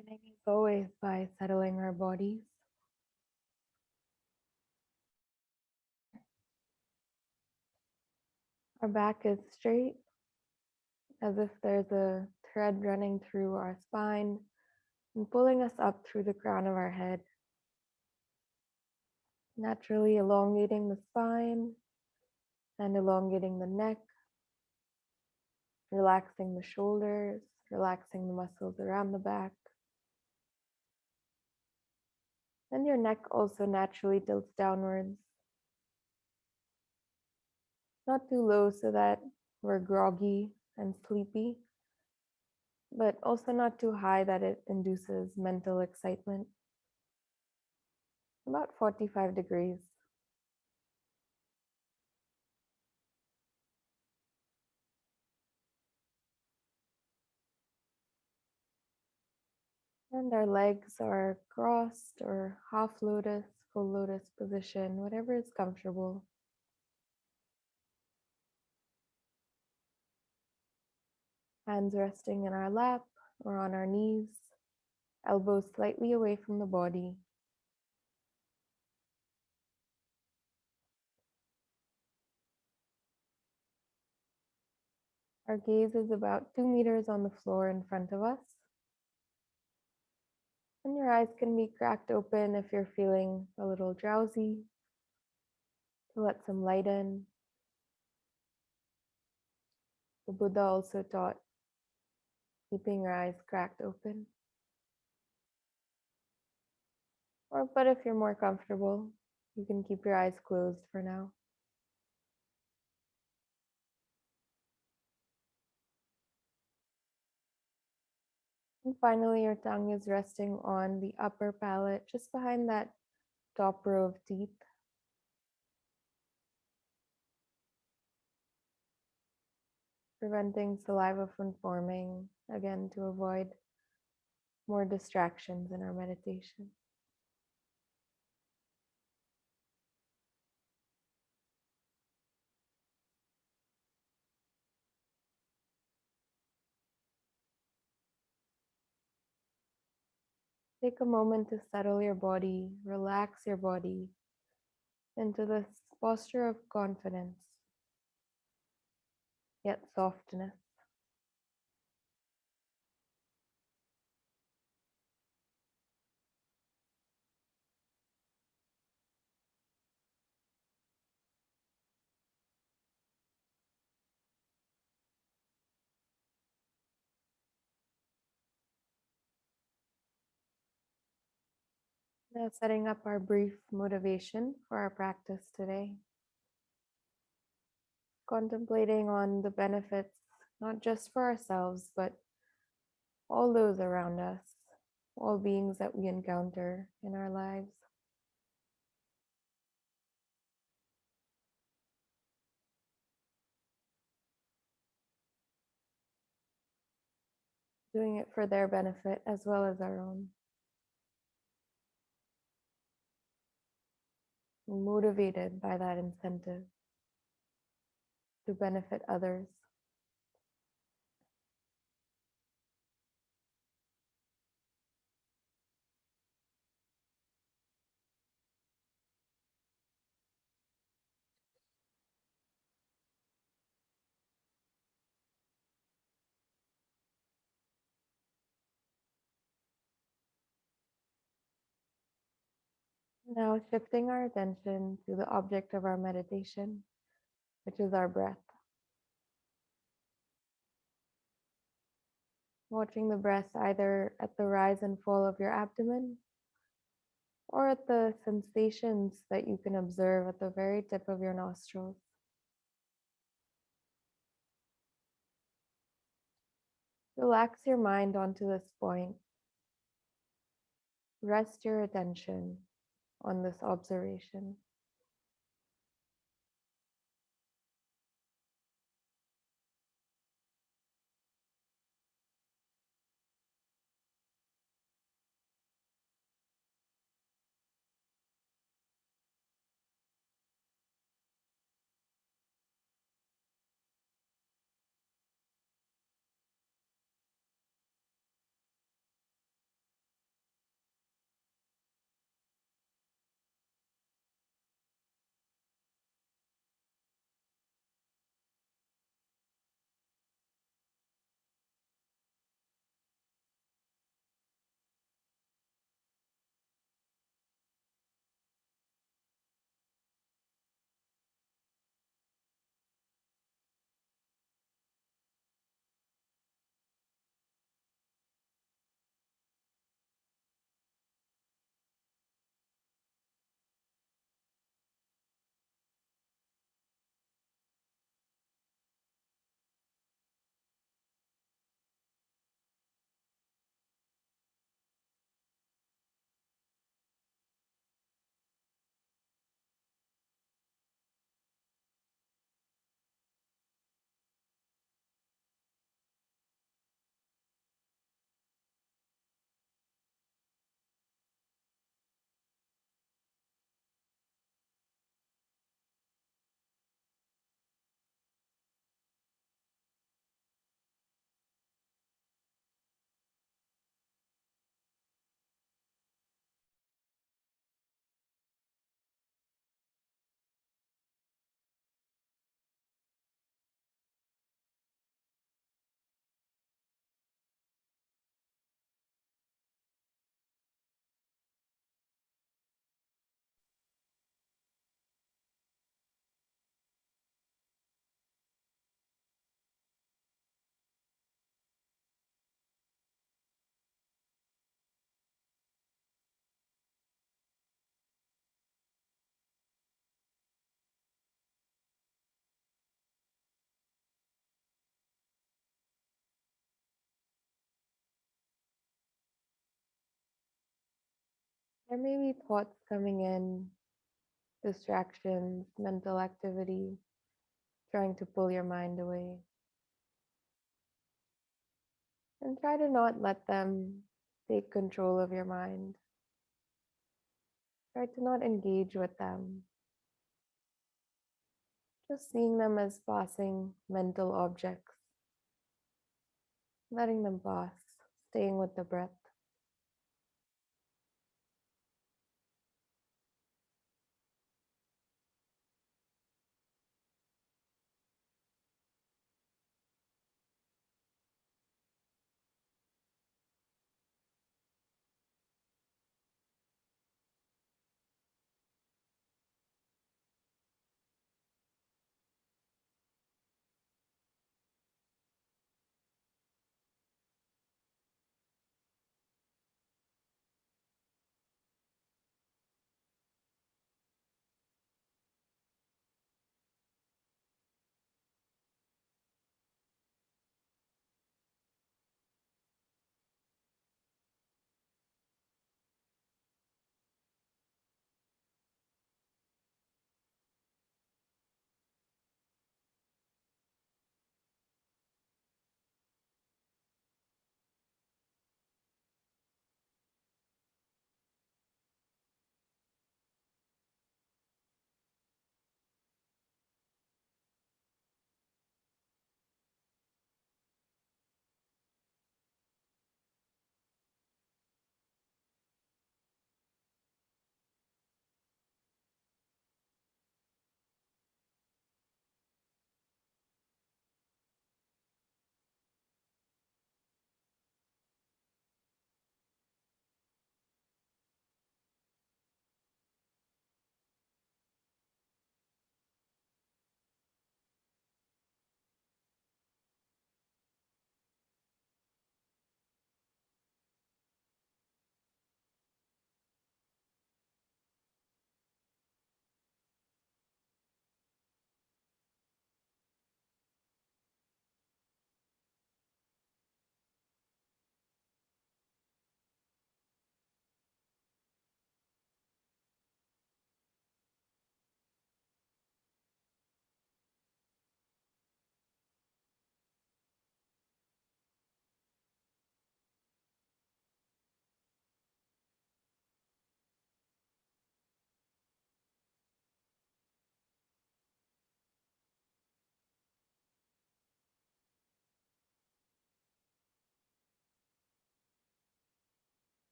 Beginning as always by settling our bodies. Our back is straight, as if there's a thread running through our spine and pulling us up through the crown of our head, naturally elongating the spine and elongating the neck, relaxing the shoulders, relaxing the muscles around the back. And your neck also naturally tilts downwards, not too low so that we're groggy and sleepy, but also not too high that it induces mental excitement. About 45 degrees. And our legs are crossed or half lotus, full lotus position, whatever is comfortable. Hands resting in our lap or on our knees, elbows slightly away from the body. Our gaze is about 2 meters on the floor in front of us. And your eyes can be cracked open if you're feeling a little drowsy, to let some light in. The Buddha also taught keeping your eyes cracked open. But if you're more comfortable, you can keep your eyes closed for now. And finally, your tongue is resting on the upper palate, just behind that top row of teeth. Preventing saliva from forming, again, to avoid more distractions in our meditation. Take a moment to settle your body, relax your body into this posture of confidence, yet softness. Now, setting up our brief motivation for our practice today. Contemplating on the benefits, not just for ourselves, but all those around us, all beings that we encounter in our lives. Doing it for their benefit as well as our own. Motivated by that incentive to benefit others. Now shifting our attention to the object of our meditation, which is our breath. Watching the breath either at the rise and fall of your abdomen or at the sensations that you can observe at the very tip of your nostrils. Relax your mind onto this point. Rest your attention on this observation. There may be thoughts coming in, distractions, mental activity, trying to pull your mind away. And try to not let them take control of your mind. Try to not engage with them. Just seeing them as passing mental objects, letting them pass, staying with the breath.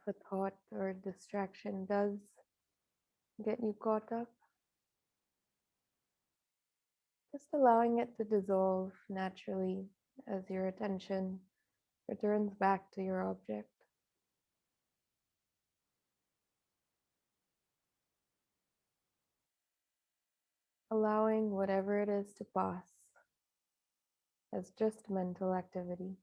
a thought or distraction does get you caught up, just allowing it to dissolve naturally as your attention returns back to your object. Allowing whatever it is to pass as just mental activity.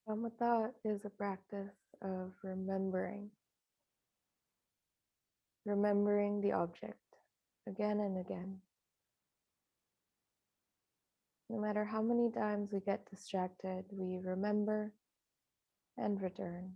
Shamatha is a practice of remembering the object again and again. No matter how many times we get distracted, we remember and return.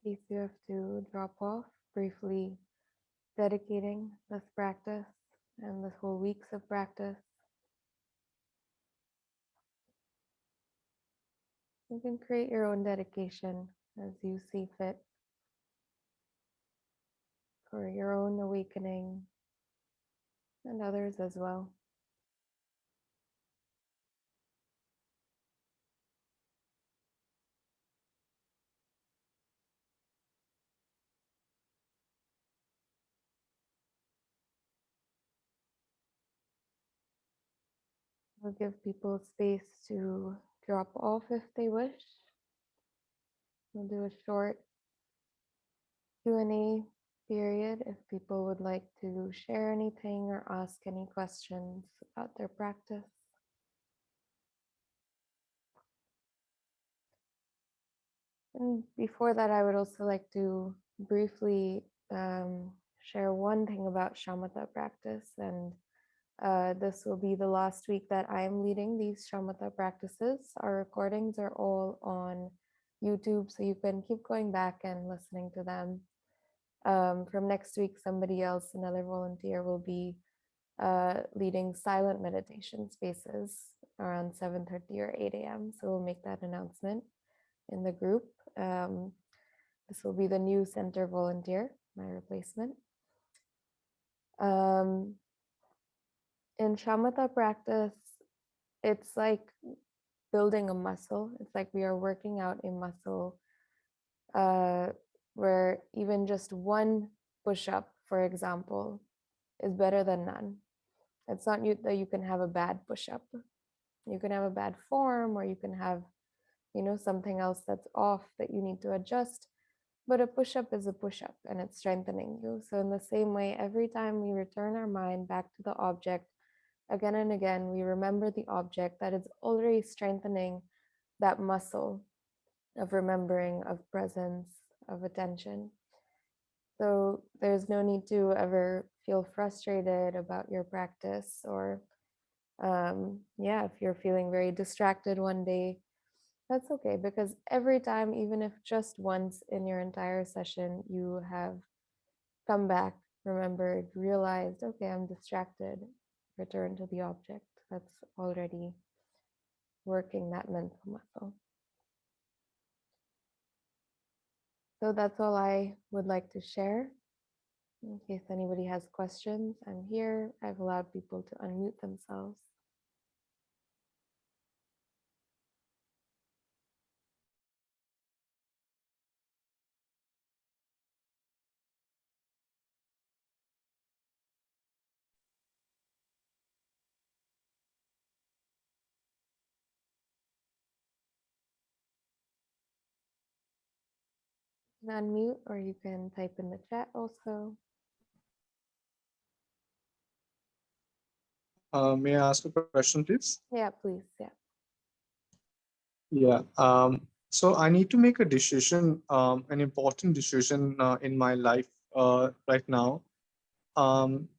case you have to drop off, briefly dedicating this practice and this whole weeks of practice. You can create your own dedication as you see fit for your own awakening and others as well. We'll give people space to drop off if they wish. We'll do a short Q&A period if people would like to share anything or ask any questions about their practice. And before that, I would also like to briefly share one thing about Shamatha practice. And this will be the last week that I am leading these Shamatha practices. Our recordings are all on YouTube, so you can keep going back and listening to them. From next week, somebody else, another volunteer, will be leading silent meditation spaces around 7:30 or 8 a.m. So we'll make that announcement in the group. This will be the new center volunteer, my replacement. In Shamatha practice, it's like building a muscle. It's like we are working out a muscle where even just one push-up, for example, is better than none. It's not that you can have a bad push-up. You can have a bad form, or you can have, something else that's off that you need to adjust. But a push-up is a push-up and it's strengthening you. So in the same way, every time we return our mind back to the object again and again, we remember the object, that is already strengthening that muscle of remembering, of presence, of attention. So there's no need to ever feel frustrated about your practice, or if you're feeling very distracted one day, that's okay, because every time, even if just once in your entire session, you have come back, remembered, realized, okay, I'm distracted, return to the object. That's already working that mental muscle. So that's all I would like to share. In case anybody has questions, I'm here. I've allowed people to unmute themselves. You can unmute, or you can type in the chat also. May I ask a question, please? Yeah, please. Yeah. Yeah. So I need to make a decision, an important decision in my life right now. Um,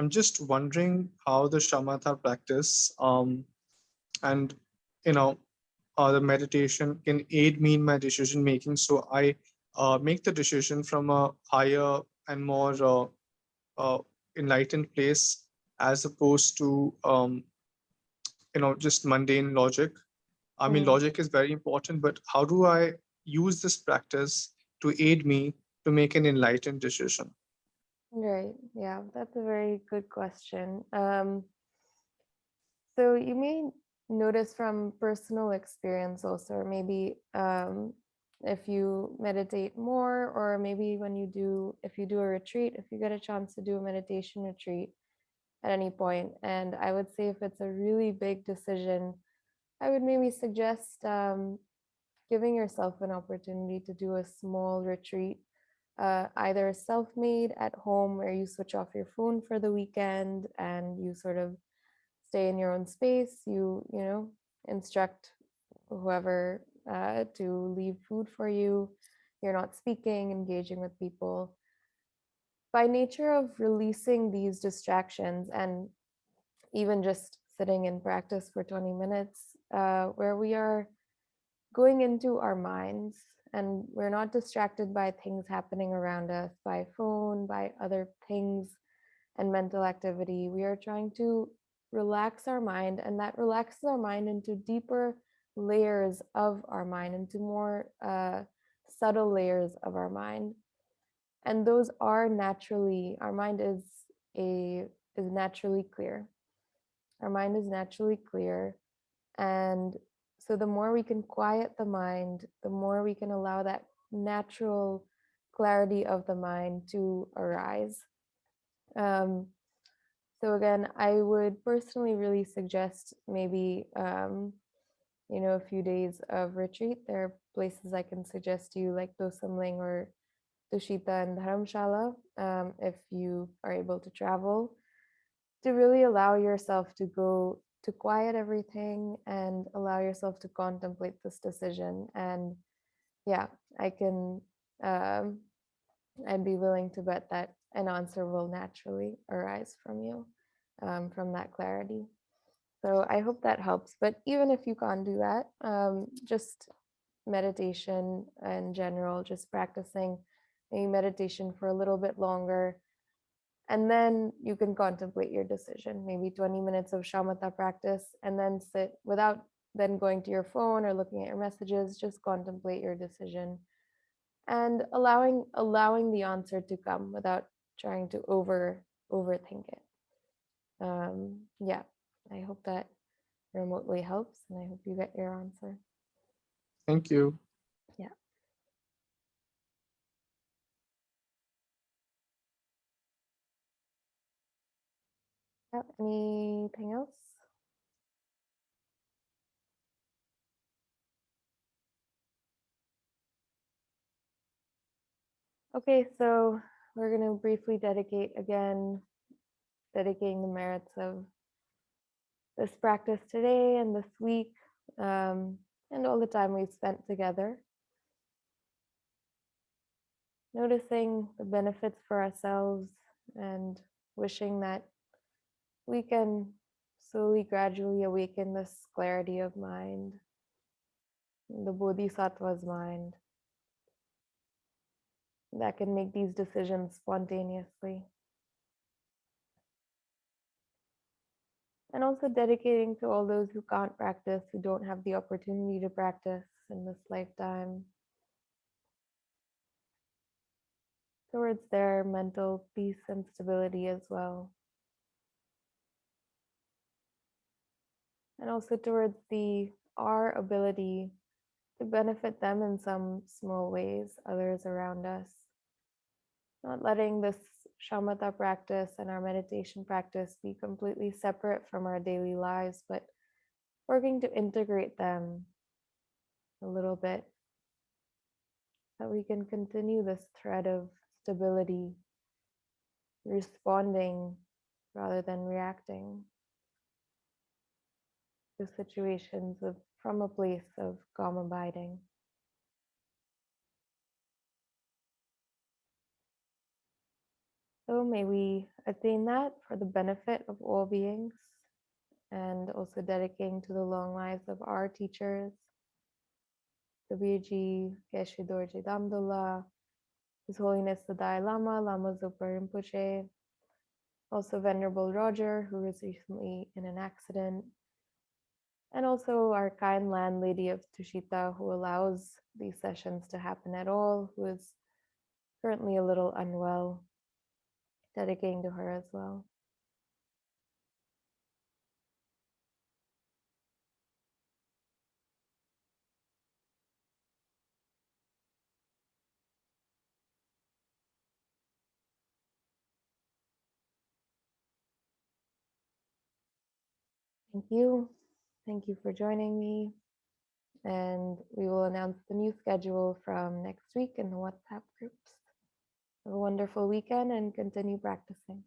I'm just wondering how the shamatha practice and you know the meditation can aid me in my decision making. So I make the decision from a higher and more uh, enlightened place, as opposed to just mundane logic. I mean, Mm. logic is very important, but how do I use this practice to aid me to make an enlightened decision? Right. Yeah, that's a very good question. So you may notice from personal experience also, or maybe if you meditate more, or maybe if you do a retreat, if you get a chance to do a meditation retreat at any point. And I would say if it's a really big decision, I would maybe suggest giving yourself an opportunity to do a small retreat, either self-made at home, where you switch off your phone for the weekend and you sort of stay in your own space. You instruct whoever to leave food for you. You're not speaking, engaging with people. By nature of releasing these distractions, and even just sitting in practice for 20 minutes, where we are going into our minds and we're not distracted by things happening around us, by phone, by other things and mental activity. We are trying to relax our mind, and that relaxes our mind into deeper layers of our mind, into more subtle layers of our mind. And those are naturally, our mind is naturally clear. Our mind is naturally clear. And so the more we can quiet the mind, the more we can allow that natural clarity of the mind to arise. Um, so again, I would personally really suggest maybe a few days of retreat. There are places I can suggest to you like Dosamling or Tushita and Dharamshala, if you are able to travel, to really allow yourself to go to quiet everything and allow yourself to contemplate this decision. And yeah, I can, um, I'd be willing to bet that an answer will naturally arise from you, from that clarity. So I hope that helps. But even if you can't do that, just meditation in general, just practicing maybe meditation for a little bit longer. And then you can contemplate your decision, maybe 20 minutes of shamatha practice, and then sit without then going to your phone or looking at your messages, just contemplate your decision and allowing the answer to come without trying to overthink it. Yeah, I hope that remotely helps, and I hope you get your answer. Thank you. Yeah. Yeah. Anything else? Okay, so we're going to briefly dedicating the merits of this practice today and this week, and all the time we've spent together, noticing the benefits for ourselves and wishing that we can slowly, gradually awaken this clarity of mind, the bodhisattva's mind, that can make these decisions spontaneously. And also dedicating to all those who can't practice, who don't have the opportunity to practice in this lifetime, towards their mental peace and stability as well. And also towards our ability to benefit them in some small ways, others around us. Not letting this shamatha practice and our meditation practice be completely separate from our daily lives, but working to integrate them a little bit so that we can continue this thread of stability, responding rather than reacting to situations from a place of calm abiding. So may we attain that for the benefit of all beings, and also dedicating to the long lives of our teachers, Kabirji, Geshe Dorje Damdullah, His Holiness the Dalai Lama, Lama Zopa Rinpoche, also Venerable Roger, who was recently in an accident, and also our kind landlady of Tushita, who allows these sessions to happen at all, who is currently a little unwell, dedicating to her as well. Thank you. Thank you for joining me. And we will announce the new schedule from next week in the WhatsApp groups. Have a wonderful weekend and continue practicing.